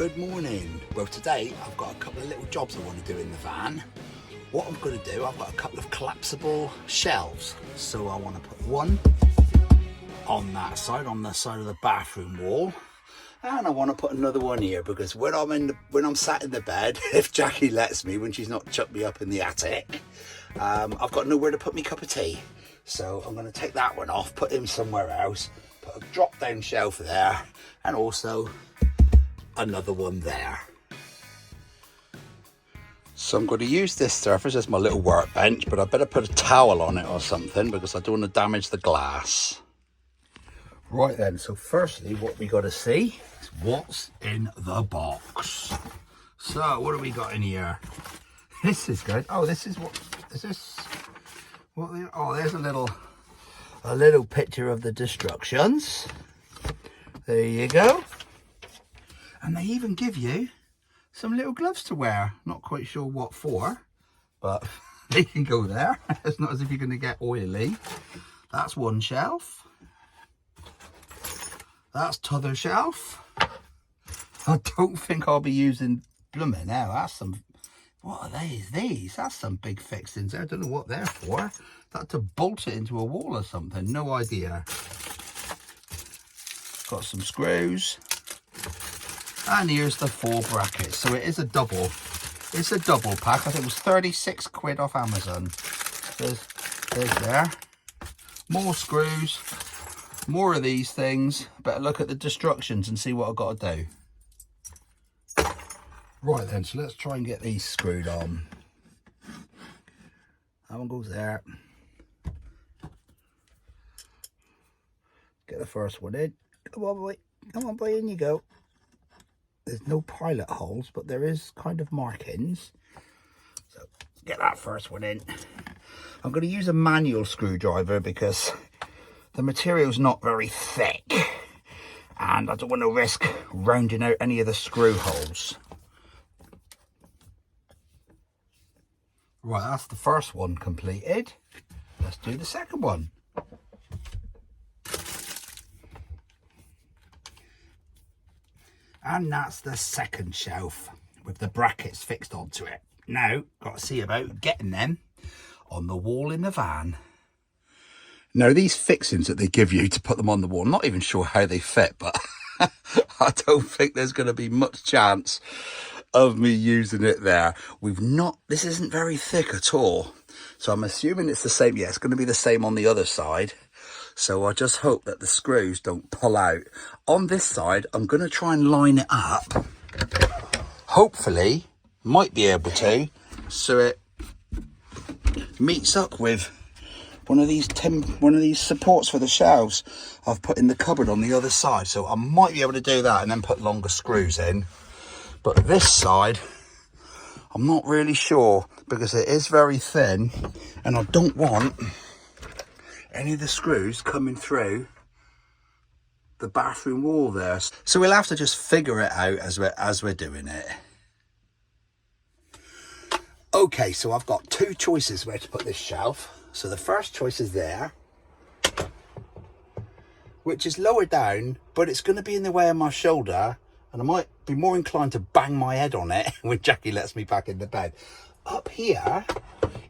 Good morning. Well, today I've got a couple of little jobs I want to do in the van. What I'm going to do, I've got a couple of collapsible shelves. So I want to put one on that side, on the side of the bathroom wall. And I want to put another one here because when I'm sat in the bed, if Jackie lets me, when she's not chucked me up in the attic, I've got nowhere to put my cup of tea. So I'm going to take that one off, put him somewhere else, put a drop down shelf there, and also another one there. So I'm going to use this surface as my little workbench, but I better put a towel on it or something because I don't want to damage the glass. Right then, so firstly what we got to see is what's in the box. So what have we got in here? This is good. Oh, this is what is this? What? Oh, there's a little picture of the destructions. There you go. And they even give you some little gloves to wear. Not quite sure what for, but they can go there. It's not as if you're going to get oily. That's one shelf. That's t'other shelf. I don't think I'll be using blooming now. That's some, what are these? That's some big fixings there. I don't know what they're for. That to bolt it into a wall or something. No idea. Got some screws. And here's the 4 brackets. So it is a double. It's a double pack. I think it was 36 quid off Amazon. There's there. More screws. More of these things. Better look at the destructions and see what I've got to do. Right then, so let's try and get these screwed on. That one goes there. Get the first one in. Come on, boy. Come on, boy. In you go. There's no pilot holes, but there is kind of markings. So get that first one in. I'm going to use a manual screwdriver because the material's not very thick. And I don't want to risk rounding out any of the screw holes. Right, that's the first one completed. Let's do the second one. And that's the second shelf with the brackets fixed onto it. Now, got to see about getting them on the wall in the van. Now, these fixings that they give you to put them on the wall, I'm not even sure how they fit, but I don't think there's going to be much chance of me using it there. This isn't very thick at all. So I'm assuming it's the same. Yeah, it's going to be the same on the other side. So I just hope that the screws don't pull out. On this side, I'm going to try and line it up. Hopefully, might be able to, so it meets up with one of these supports for the shelves I've put in the cupboard on the other side. So I might be able to do that and then put longer screws in. But this side, I'm not really sure because it is very thin and I don't want any of the screws coming through the bathroom wall there. So we'll have to just figure it out as we're doing it. Okay, so I've got 2 choices where to put this shelf. So the first choice is there, which is lower down, but it's going to be in the way of my shoulder, and I might be more inclined to bang my head on it when Jackie lets me back in the bed. Up here,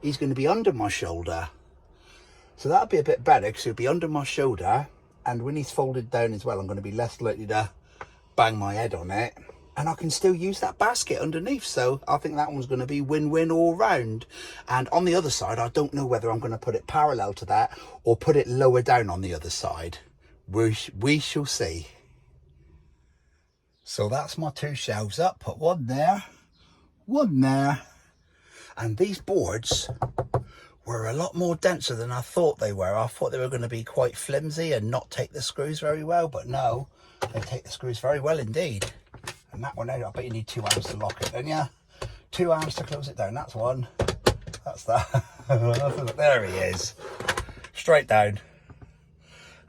he's going to be under my shoulder. So that'll be a bit better because he'll be under my shoulder, and when he's folded down as well, I'm going to be less likely to bang my head on it. And I can still use that basket underneath. So I think that one's going to be win-win all round. And on the other side, I don't know whether I'm going to put it parallel to that or put it lower down on the other side. We shall see. So that's my 2 shelves up. Put one there, one there. And these boards were a lot more denser than I thought they were. I thought they were going to be quite flimsy and not take the screws very well, but no, they take the screws very well indeed. And that one out, I bet you need 2 arms to lock it, don't you? 2 arms to close it down. That's one. That's that. There he is. Straight down.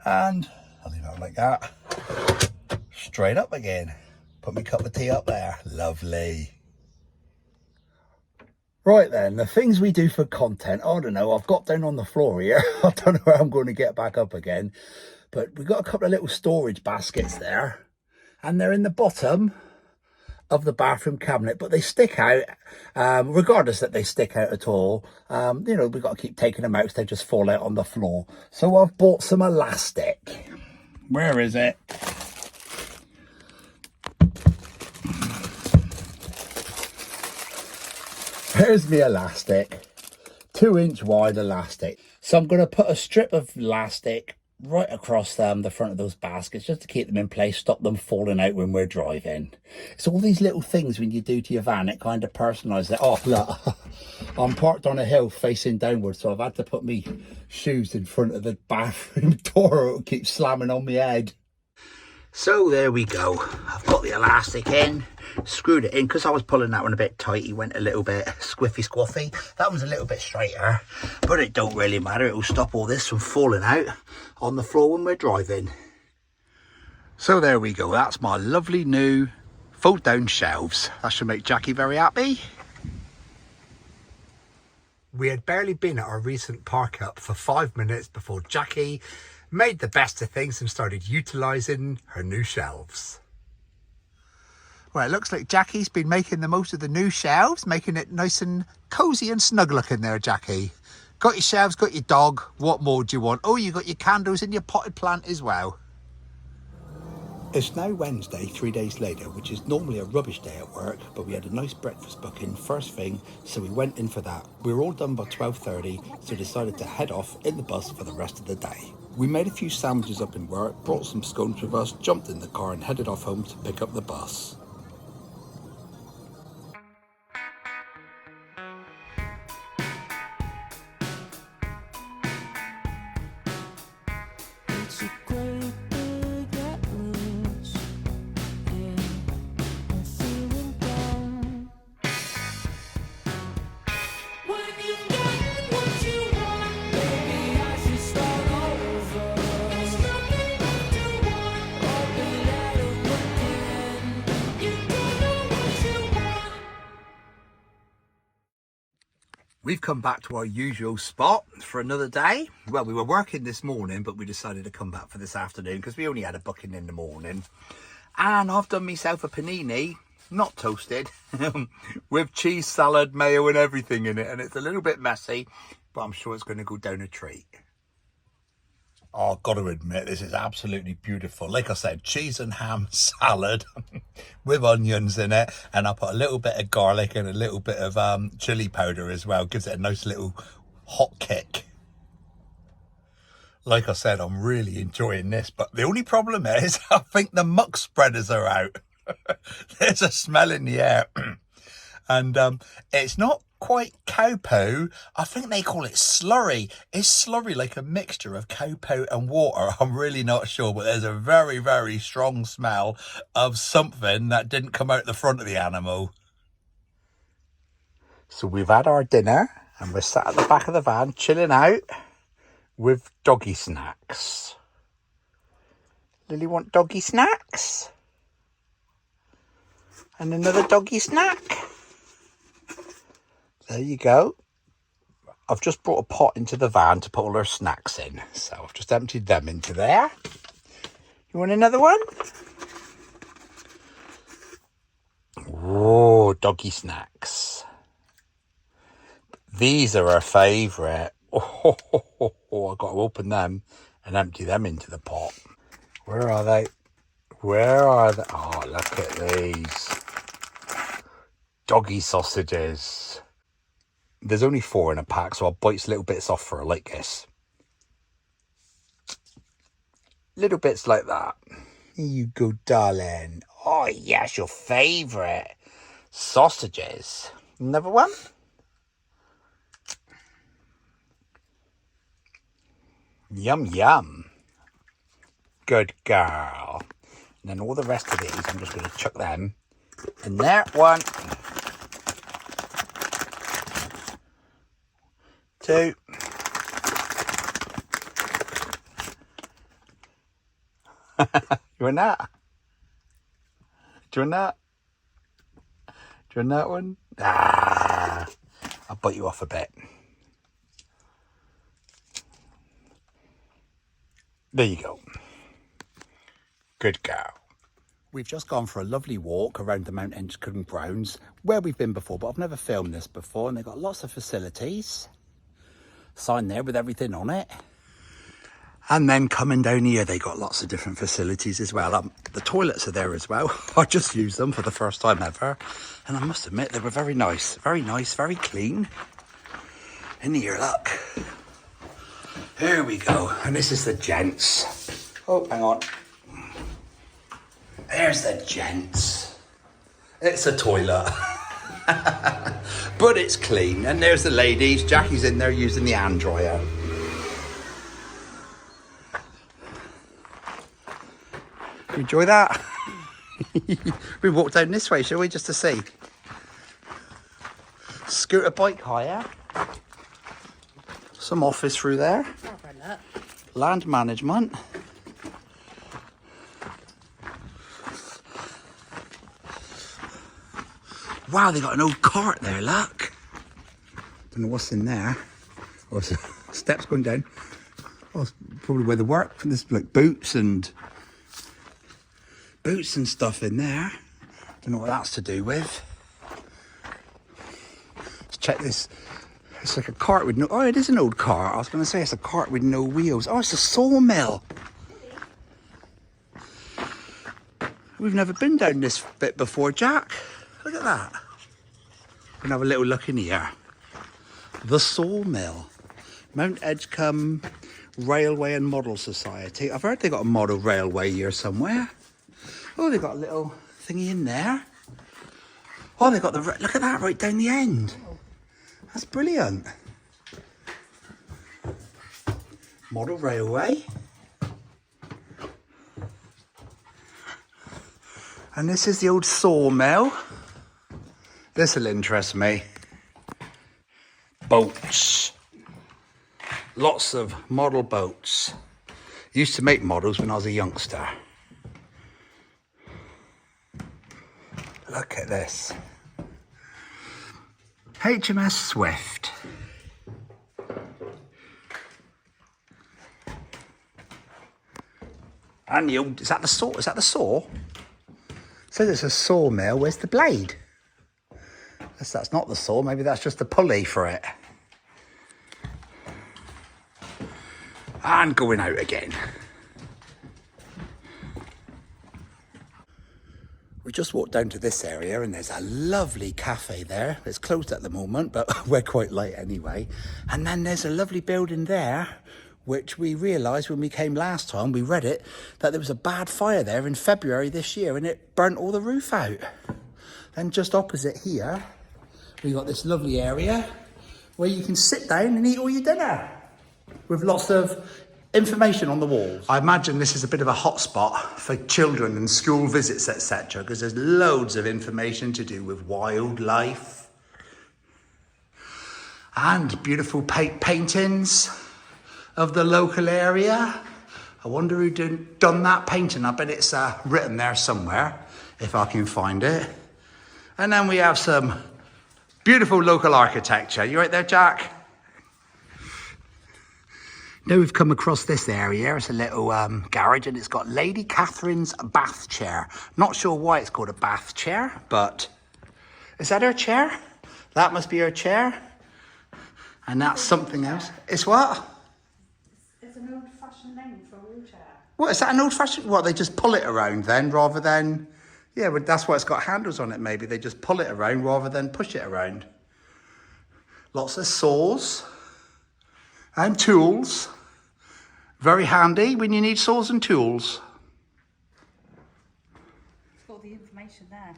And I'll leave it like that. Straight up again. Put my cup of tea up there. Lovely. Right then, the things we do for content, I don't know, I've got down on the floor here. I don't know where I'm going to get back up again. But we've got a couple of little storage baskets there. And they're in the bottom of the bathroom cabinet, but they stick out, regardless that they stick out at all. You know, we've got to keep taking them out because they just fall out on the floor. So I've bought some elastic. Where is it? Here's my elastic, 2-inch wide elastic. So I'm going to put a strip of elastic right across the front of those baskets just to keep them in place, stop them falling out when we're driving. It's all these little things when you do to your van, it kind of personalises it. Oh, look, I'm parked on a hill facing downwards, so I've had to put me shoes in front of the bathroom door or it'll keep slamming on my head. So there we go. I've got the elastic in, screwed it in because I was pulling that one a bit tight. He went a little bit squiffy squaffy. That one's a little bit straighter, but it don't really matter. It will stop all this from falling out on the floor when we're driving. So there we go. That's my lovely new fold down shelves. That should make Jackie very happy. We had barely been at our recent park up for 5 minutes before Jackie made the best of things and started utilising her new shelves. Well, it looks like Jackie's been making the most of the new shelves, making it nice and cosy and snug looking there, Jackie. Got your shelves, got your dog. What more do you want? Oh, you got your candles and your potted plant as well. It's now Wednesday, 3 days later, which is normally a rubbish day at work, but we had a nice breakfast booking first thing, so we went in for that. We were all done by 12:30, so decided to head off in the bus for the rest of the day. We made a few sandwiches up in work, brought some scones with us, jumped in the car and headed off home to pick up the bus. We've come back to our usual spot for another day. Well, we were working this morning, but we decided to come back for this afternoon because we only had a booking in the morning. And I've done myself a panini, not toasted, with cheese, salad, mayo and everything in it. And it's a little bit messy, but I'm sure it's going to go down a treat. Oh, I've got to admit, this is absolutely beautiful. Like I said, cheese and ham salad with onions in it. And I put a little bit of garlic and a little bit of chili powder as well. Gives it a nice little hot kick. Like I said, I'm really enjoying this. But the only problem is, I think the muck spreaders are out. There's a smell in the air. And it's not quite cow poo. I think they call it slurry. Is slurry like a mixture of cow poo and water? I'm really not sure, but there's a very, very strong smell of something that didn't come out the front of the animal. So we've had our dinner and we're sat at the back of the van chilling out with doggy snacks. Lily want doggy snacks? And another doggy snack? There you go. I've just brought a pot into the van to put all our snacks in. So I've just emptied them into there. You want another one? Oh, doggy snacks. These are our favourite. Oh, I've got to open them and empty them into the pot. Where are they? Where are they? Oh, look at these. Doggy sausages. There's only 4 in a pack, so I'll bite little bits off for her like this. Little bits like that. Here you go, darling. Oh, yes, your favourite. Sausages. Another one? Yum, yum. Good girl. And then all the rest of these, I'm just going to chuck them in there. 1, 2. You want that? Do you want that? Do you want that one? Ah, I'll bite you off a bit. There you go. Good girl. We've just gone for a lovely walk around the Mount Edgcumbe grounds, where we've been before, but I've never filmed this before, and they've got lots of facilities. Sign there with everything on it. And then coming down here, they got lots of different facilities as well. The toilets are there as well. I just used them for the first time ever, and I must admit they were very nice, very clean. In here, look. Here we go, and this is the gents. Oh, hang on. There's the gents. It's a toilet. But it's clean. And there's the ladies. Jackie's in there using the hand dryer. You enjoy that? We walk down this way, shall we, just to see? Scooter bike hire. Some office through there. Land management. Wow, they got an old cart there, look. Don't know what's in there. Oh, steps going down. Oh, it's probably where they work. There's like boots and stuff in there. Don't know what that's to do with. Let's check this. It's like a cart with no... Oh, it is an old cart. I was going to say it's a cart with no wheels. Oh, it's a sawmill. We've never been down this bit before, Jack. Look at that. We can have a little look in here. The sawmill. Mount Edgcumbe Railway and Model Society. I've heard they got a model railway here somewhere. Oh, they got a little thingy in there. Oh, they got the... Look at that right down the end. That's brilliant. Model railway. And this is the old sawmill. This'll interest me. Boats. Lots of model boats. Used to make models when I was a youngster. Look at this. HMS Swift. And the old, is that the saw? Is that the saw? So there's a sawmill. Where's the blade? That's not the saw. Maybe that's just a pulley for it. And going out again. We just walked down to this area and there's a lovely cafe there. It's closed at the moment, but we're quite late anyway. And then there's a lovely building there, which we realised when we came last time, we read it, that there was a bad fire there in February this year and it burnt all the roof out. Then just opposite here, we got this lovely area where you can sit down and eat all your dinner with lots of information on the walls. I imagine this is a bit of a hotspot for children and school visits, etc., because there's loads of information to do with wildlife and beautiful paintings of the local area. I wonder who done that painting. I bet it's written there somewhere, if I can find it. And then we have some beautiful local architecture. You right there, Jack? Now we've come across this area. It's a little garage and it's got Lady Catherine's bath chair. Not sure why it's called a bath chair, but is that her chair? That must be her chair. And that's something else. It's what? It's an old-fashioned name for a wheelchair. What, is that an old-fashioned? What, they just pull it around then rather than... Yeah, but that's why it's got handles on it maybe. They just pull it around rather than push it around. Lots of saws and tools. Very handy when you need saws and tools. It's got all the information there.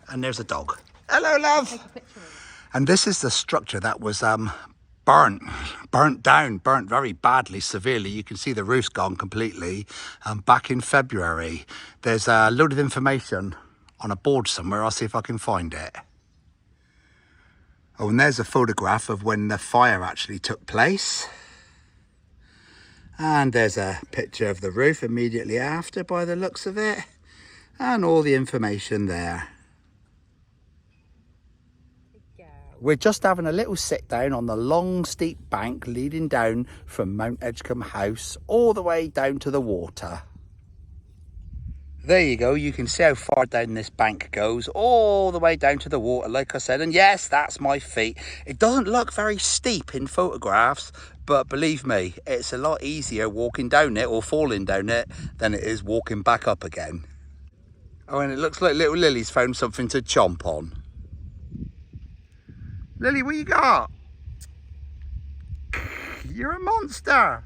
And there's a dog. Hello, love. Take a picture of it. And this is the structure that was burnt very badly, severely. You can see the roof's gone completely. Back in February, there's a load of information on a board somewhere. I'll see if I can find it. Oh, and there's a photograph of when the fire actually took place. And there's a picture of the roof immediately after by the looks of it. And all the information there. We're just having a little sit down on the long steep bank leading down from Mount Edgcumbe House all the way down to the water. There you go, you can see how far down this bank goes, all the way down to the water, like I said, and yes, that's my feet. It doesn't look very steep in photographs, but believe me, it's a lot easier walking down it or falling down it than it is walking back up again. Oh, and it looks like little Lily's found something to chomp on. Lily, what you got? You're a monster.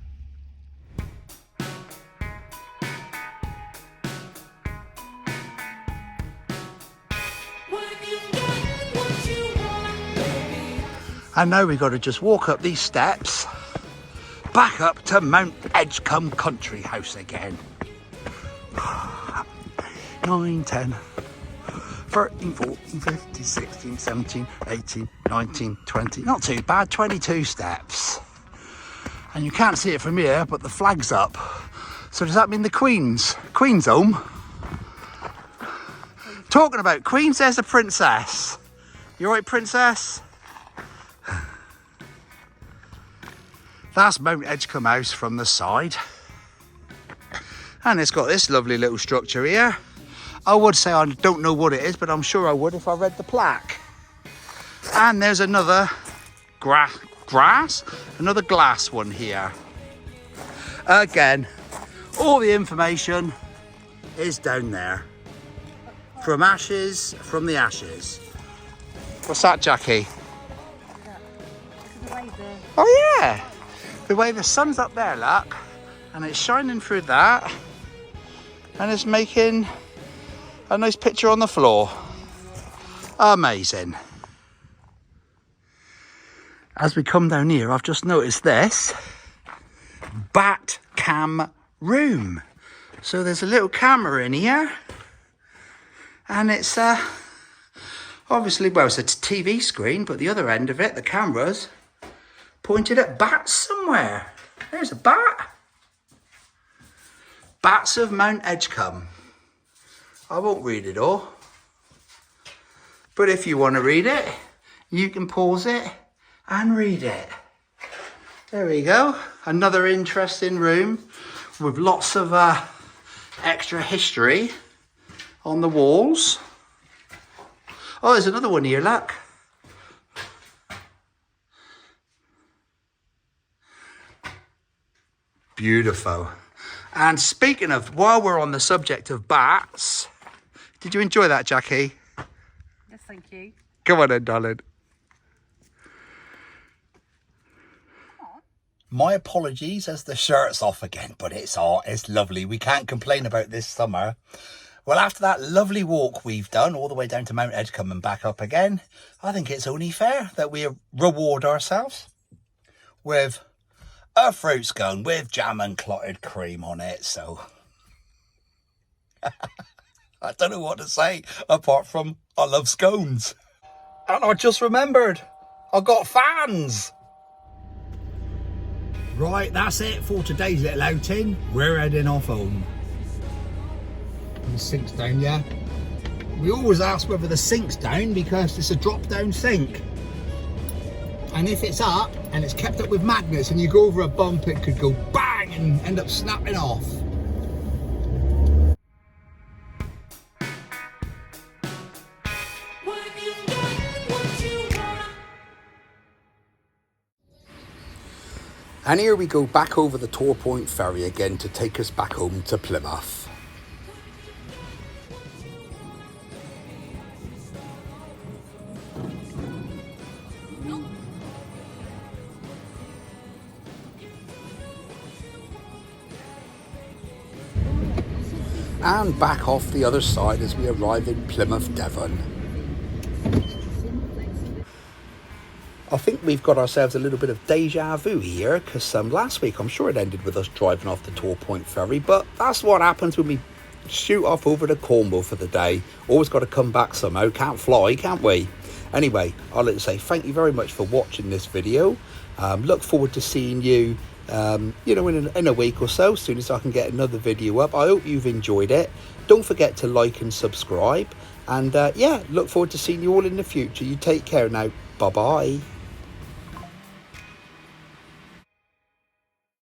And now we've got to just walk up these steps back up to Mount Edgcumbe country house again. 9, 10, 13, 14, 15, 16, 17, 18, 19, 20. Not too bad, 22 steps. And you can't see it from here, but the flag's up. So does that mean the Queen's home? Talking about Queens, there's a princess. You all right, princess? That's Mount Edgcumbe house from the side. And it's got this lovely little structure here. I would say I don't know what it is, but I'm sure I would if I read the plaque. And there's another another glass one here. Again, all the information is down there. From the ashes. What's that, Jackie? Oh yeah. The way the sun's up there, look, and it's shining through that, and it's making a nice picture on the floor. Amazing. As we come down here, I've just noticed this bat cam room. So there's a little camera in here, and it's obviously, well, it's a TV screen, but the other end of it, the camera's pointed at bats somewhere. There's a bat. Bats of Mount Edgcumbe. I won't read it all. But if you want to read it, you can pause it and read it. There we go. Another interesting room with lots of extra history on the walls. Oh, there's another one here, look. Beautiful. And speaking of, while we're on the subject of bats, did you enjoy that, Jackie? Yes, thank you. Come on then, darling. My apologies as the shirt's off again, but it's lovely. We can't complain about this summer. Well, after that lovely walk we've done all the way down to Mount Edgcumbe and back up again, I think it's only fair that we reward ourselves with a fruit scone with jam and clotted cream on it. So I don't know what to say apart from I love scones. And I just remembered I got fans. Right, that's it for today's little outing. We're heading off home. The sink's down, yeah. We always ask whether the sink's down because it's a drop down sink. And if it's up and it's kept up with magnets and you go over a bump, it could go bang and end up snapping off. And here we go back over the Tor Point ferry again to take us back home to Plymouth. And back off the other side as we arrive in Plymouth, Devon. I think we've got ourselves a little bit of deja vu here, because last week I'm sure it ended with us driving off the Tor Point ferry, but that's what happens when we shoot off over to Cornwall for the day. Always got to come back somehow. Can't fly, can't we? Anyway, I'd like to say thank you very much for watching this video. Look forward to seeing you in a week or so, as soon as I can get another video up. I hope you've enjoyed it. Don't forget to like and subscribe, and yeah, look forward to seeing you all in the future. You take care now. Bye bye.